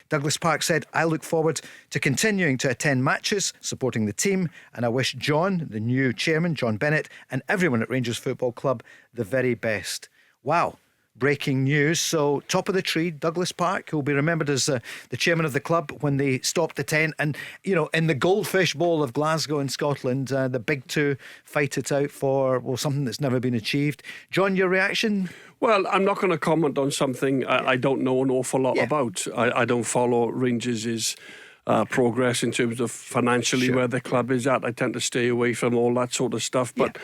Douglas Park said, "I look forward to continuing to attend matches, supporting the team, and I wish John, the new chairman, John Bennett, and everyone at Rangers Football Club the very best." Wow. Breaking news. So, top of the tree, Douglas Park, who will be remembered as the chairman of the club when they stopped the 10. And, you know, in the Goldfish Bowl of Glasgow in Scotland, the big two fight it out for, well, something that's never been achieved. John, your reaction? Well, I'm not going to comment on something I don't know an awful lot about. I don't follow Rangers' progress in terms of financially where the club is at. I tend to stay away from all that sort of stuff. But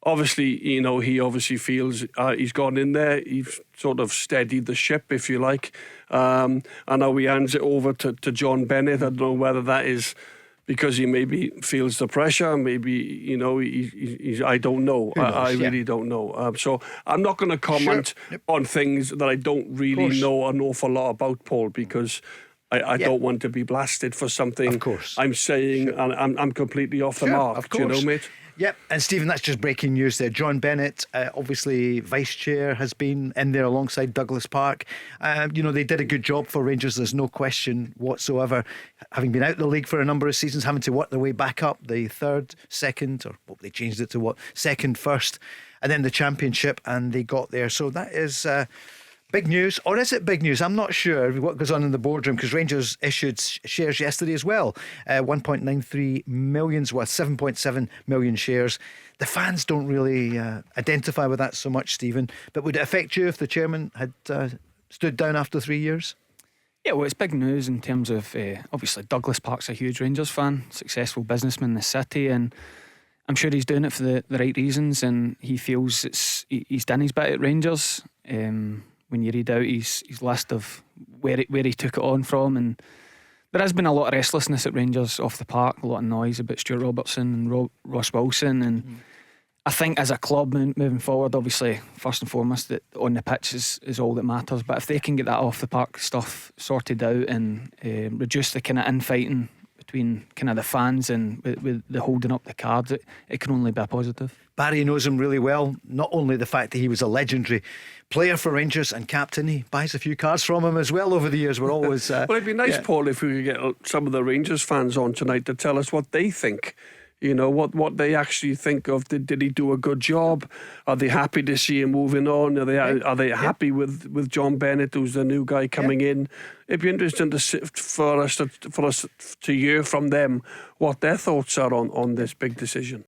obviously, you know, he obviously feels he's gone in there. He's sort of steadied the ship, if you like. And now he hands it over to John Bennett. I don't know whether that is because he maybe feels the pressure. Maybe, you know, he's I don't know. I really don't know. So I'm not going to comment on things that I don't really know an awful lot about, Paul, because I don't want to be blasted for something I'm saying and I'm completely off the mark. Do you know, mate? Yep, and Stephen, that's just breaking news there. John Bennett, obviously vice chair, has been in there alongside Douglas Park. You know, they did a good job for Rangers, there's no question whatsoever. Having been out the league for a number of seasons, having to work their way back up, the third, second, or they changed it to second, first, and then the championship, and they got there. So that is big news, or is it big news? I'm not sure what goes on in the boardroom, because Rangers issued shares yesterday as well. 1.93 million's worth, 7.7 million shares. The fans don't really identify with that so much, Stephen. But would it affect you if the chairman had stood down after 3 years? Yeah, well, it's big news in terms of obviously Douglas Park's a huge Rangers fan, successful businessman in the city, and I'm sure he's doing it for the right reasons, and he feels he's done his bit at Rangers. When you read out his list of where he took it on from, and there has been a lot of restlessness at Rangers off the park, a lot of noise about Stuart Robertson and Ross Wilson, and I think as a club moving forward, obviously first and foremost that on the pitch is all that matters, but if they can get that off the park stuff sorted out and reduce the kind of infighting between kind of the fans and with the holding up the cards, it can only be a positive. Barry knows him really well. Not only the fact that he was a legendary player for Rangers and captain, he buys a few cards from him as well over the years. We're always well, it'd be nice, Paul, if we could get some of the Rangers fans on tonight to tell us what they think. You know, what they actually think of. Did he do a good job? Are they happy to see him moving on? Are they happy with John Bennett, who's the new guy coming in? It'd be interesting for us to hear from them what their thoughts are on this big decision.